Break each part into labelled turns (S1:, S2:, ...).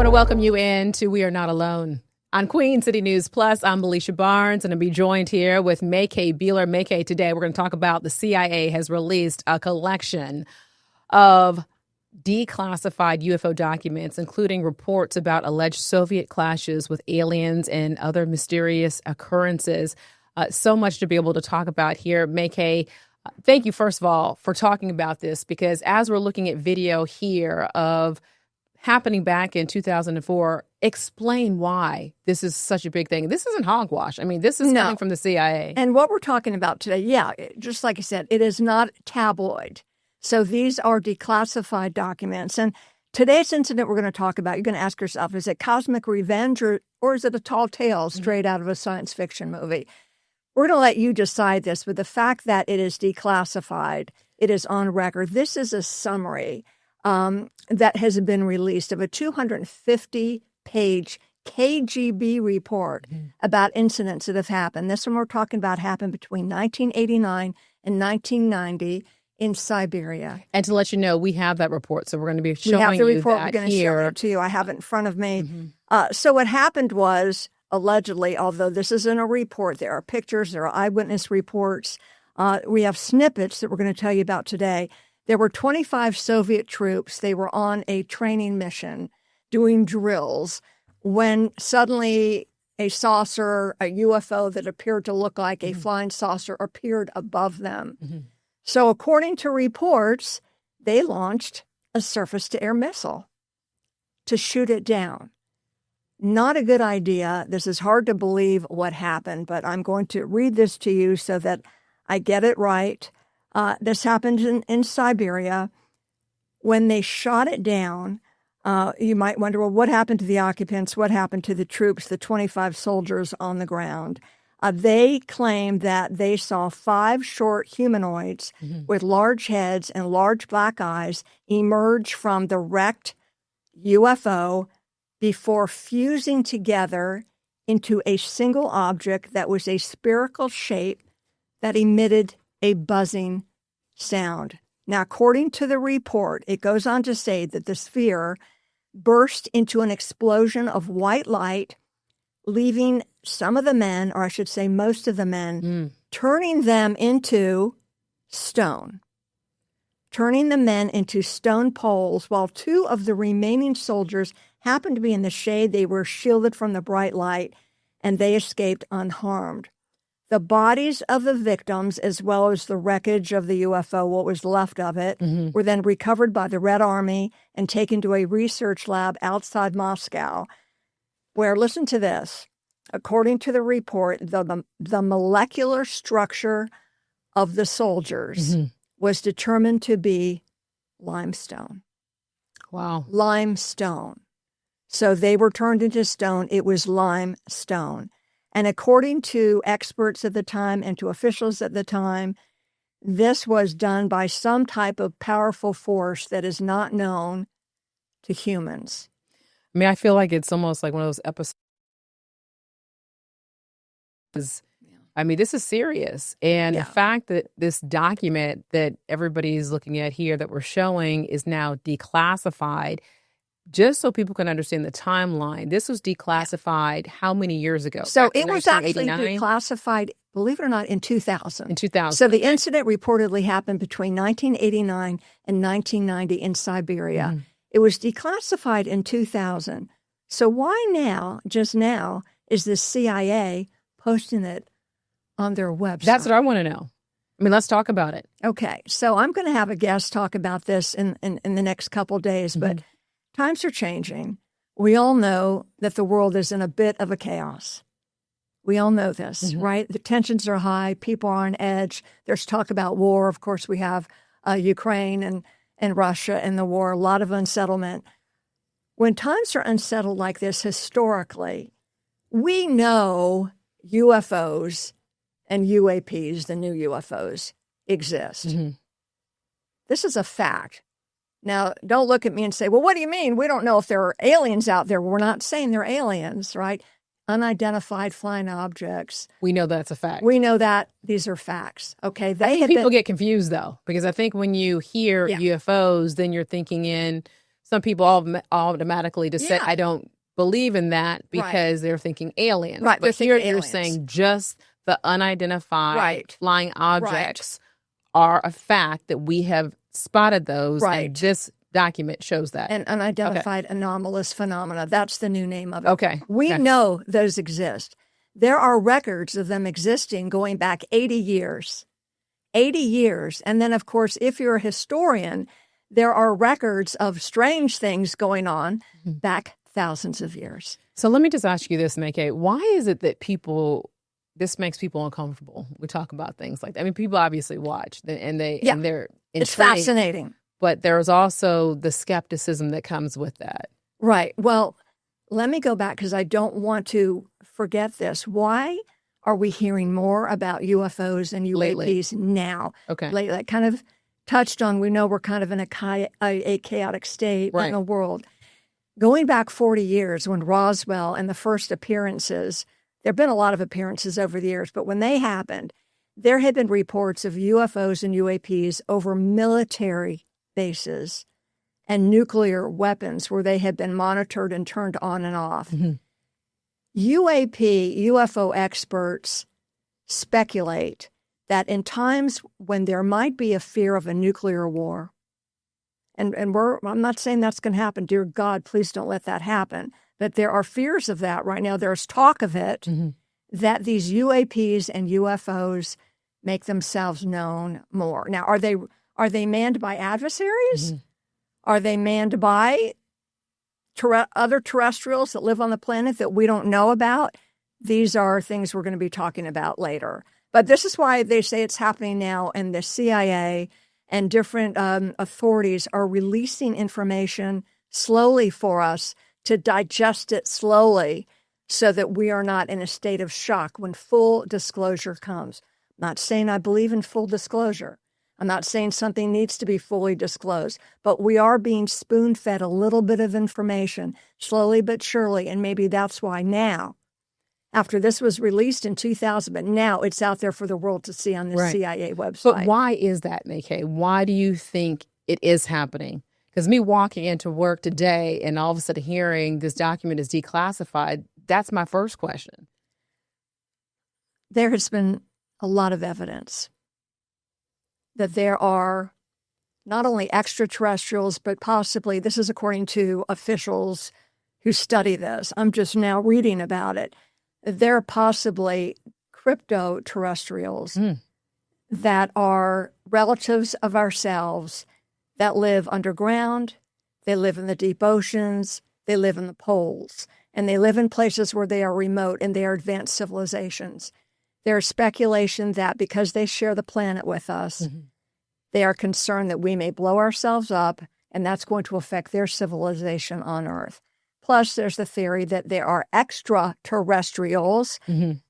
S1: to welcome you in to We Are Not Alone. On Queen City News Plus, I'm Alicia Barnes, and I'll be joined here with Maycay Beeler. Maycay, today we're going to talk about the CIA has released a collection of declassified UFO documents, including reports about alleged Soviet clashes with aliens and other mysterious occurrences. So much to be able to talk about here. Maycay, thank you, first of all, for talking about this, because as we're looking at video here of happening back in 2004, explain why this is such a big thing. This isn't hogwash. I mean, this is coming from the CIA.
S2: And what we're talking about today, just like I said, it is not tabloid. So these are declassified documents. And today's incident we're going to talk about, you're going to ask yourself, is it cosmic revenge or is it a tall tale straight out of a science fiction movie? We're going to let you decide this, but the fact that it is declassified, it is on record. This is a summary that has been released of a 250-page KGB report about incidents that have happened. This one we're talking about happened between 1989 and 1990 in Siberia.
S1: And to let you know, we have that report, so we're going to be showing
S2: we have the report.
S1: We're
S2: going to show it to you. I have it in front of me. So what happened was, allegedly, although this isn't a report, there are pictures, there are eyewitness reports. We have snippets that we're going to tell you about today. There were 25 Soviet troops. They were on a training mission doing drills when suddenly a saucer, a UFO that appeared to look like a flying saucer, appeared above them. So according to reports, they launched a surface-to-air missile to shoot it down. Not a good idea. This is hard to believe what happened, but I'm going to read this to you so that I get it right. This happened in Siberia. When they shot it down, you might wonder, well, what happened to the occupants? What happened to the troops, the 25 soldiers on the ground? They claimed that they saw 5 short humanoids with large heads and large black eyes emerge from the wrecked UFO before fusing together into a single object that was a spherical shape that emitted a buzzing sound. Now, according to the report, it goes on to say that the sphere burst into an explosion of white light, leaving some of the men, or I should say most of the men, turning them into stone. Turning the men into stone poles, while 2 of the remaining soldiers happened to be in the shade. They were shielded from the bright light, and they escaped unharmed. The bodies of the victims, as well as the wreckage of the UFO, what was left of it, were then recovered by the Red Army and taken to a research lab outside Moscow, where, listen to this, according to the report, the molecular structure of the soldiers was determined to be limestone.
S1: Wow.
S2: Limestone. So they were turned into stone. It was limestone. And according to experts at the time and to officials at the time, this was done by some type of powerful force that is not known to humans.
S1: I mean, I feel like it's almost like one of those episodes. I mean, this is serious. And the fact that this document that everybody's looking at here that we're showing is now declassified, just so people can understand the timeline, this was declassified how many years ago?
S2: So it was actually declassified, believe it or not, in 2000.
S1: In 2000.
S2: So the incident reportedly happened between 1989 and 1990 in Siberia. It was declassified in 2000. So why now, just now, is the CIA posting it on their website?
S1: That's what I want to know. I mean, let's talk about it.
S2: Okay. So I'm going to have a guest talk about this in the next couple of days, but times are changing. We all know that the world is in a bit of a chaos. We all know this, right? The tensions are high. People are on edge. There's talk about war. Of course, we have Ukraine and Russia and the war, a lot of unsettlement. When times are unsettled like this historically, we know UFOs and UAPs, the new UFOs, exist. This is a fact. Now, don't look at me and say, well, what do you mean? We don't know if there are aliens out there. We're not saying they're aliens, right? Unidentified flying objects.
S1: We know that's a fact.
S2: We know that these are facts. Okay.
S1: People get confused, though, because I think when you hear UFOs, then you're thinking in some people automatically just say, I don't believe in that because they're thinking aliens.
S2: Right.
S1: But here you're saying just the unidentified flying objects are a fact that we have spotted those. And this document shows that.
S2: And unidentified anomalous phenomena. That's the new name of it.
S1: Okay.
S2: We know those exist. There are records of them existing going back 80 years. 80 years. And then, of course, if you're a historian, there are records of strange things going on back thousands of years.
S1: So let me just ask you this, Maycay. Why is it that this makes people uncomfortable? We talk about things like that. I mean, people obviously watch and they're intrigued.
S2: It's fascinating.
S1: But there's also the skepticism that comes with that.
S2: Right. Well, let me go back because I don't want to forget this. Why are we hearing more about UFOs and UAPs now?
S1: Okay.
S2: Lately, I kind of touched on, we know we're kind of in a chaotic state in the world. Going back 40 years when Roswell and the first appearances, there have been a lot of appearances over the years, but when they happened, there had been reports of UFOs and UAPs over military bases and nuclear weapons where they had been monitored and turned on and off. UFO experts speculate that in times when there might be a fear of a nuclear war, and I'm not saying that's going to happen. Dear God, please don't let that happen. But there are fears of that right now. There's talk of it, that these UAPs and UFOs make themselves known more. Now, are they manned by adversaries? Are they manned by other terrestrials that live on the planet that we don't know about? These are things we're going to be talking about later. But this is why they say it's happening now, and the CIA and different authorities are releasing information slowly for us to digest it slowly so that we are not in a state of shock when full disclosure comes. I'm not saying I believe in full disclosure. I'm not saying something needs to be fully disclosed, but we are being spoon-fed a little bit of information slowly but surely, and maybe that's why now, after this was released in 2000, but now it's out there for the world to see on the CIA website.
S1: But why is that, Maycay? Why do you think it is happening? Because me walking into work today and all of a sudden hearing this document is declassified, that's my first question.
S2: There has been a lot of evidence that there are not only extraterrestrials, but possibly, this is according to officials who study this, I'm just now reading about it, there are possibly cryptoterrestrials that are relatives of ourselves that live underground, they live in the deep oceans, they live in the poles, and they live in places where they are remote and they are advanced civilizations. There's speculation that because they share the planet with us, they are concerned that we may blow ourselves up, and that's going to affect their civilization on Earth. Plus, there's the theory that there are extraterrestrials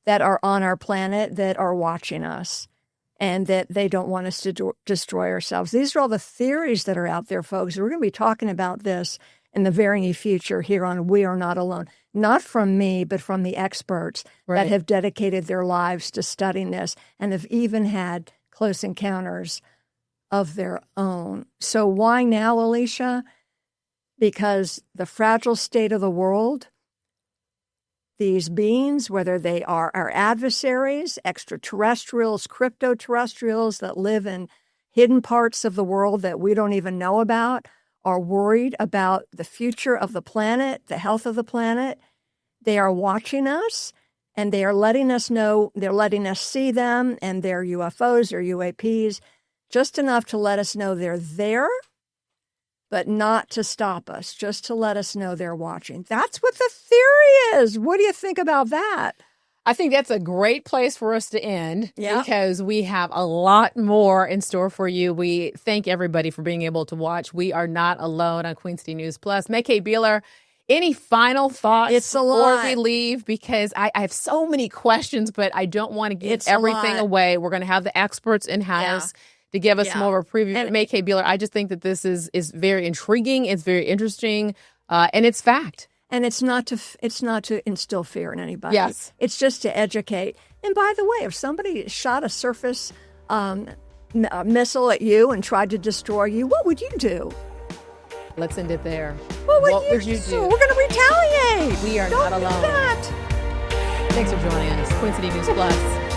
S2: that are on our planet that are watching us and that they don't want us to destroy ourselves. These are all the theories that are out there, folks. We're going to be talking about this in the very near future here on We Are Not Alone. Not from me, but from the experts that have dedicated their lives to studying this and have even had close encounters of their own. So why now, Alicia? Because the fragile state of the world, these beings, whether they are our adversaries, extraterrestrials, cryptoterrestrials that live in hidden parts of the world that we don't even know about, are worried about the future of the planet, the health of the planet. They are watching us, and they are letting us know, they're letting us see them and their UFOs or UAPs, just enough to let us know they're there, but not to stop us, just to let us know they're watching. That's what the theory is. What do you think about that?
S1: I think that's a great place for us to end because we have a lot more in store for you. We thank everybody for being able to watch. We Are Not Alone on Queen City News Plus. Maycay Beeler, any final thoughts before we leave? Because I have so many questions, but I don't want to give everything away. We're going to have the experts in-house to give us more of a preview. And Maycay Beeler, I just think that this is very intriguing. It's very interesting, and it's fact.
S2: And it's not to instill fear in anybody.
S1: Yes.
S2: It's just to educate. And by the way, if somebody shot a surface missile at you and tried to destroy you, what would you do?
S1: Let's end it there.
S2: Well,
S1: what would you do?
S2: We're going to retaliate.
S1: We are
S2: Don't
S1: not alone.
S2: do that.
S1: Thanks for joining us. Queen City News Plus.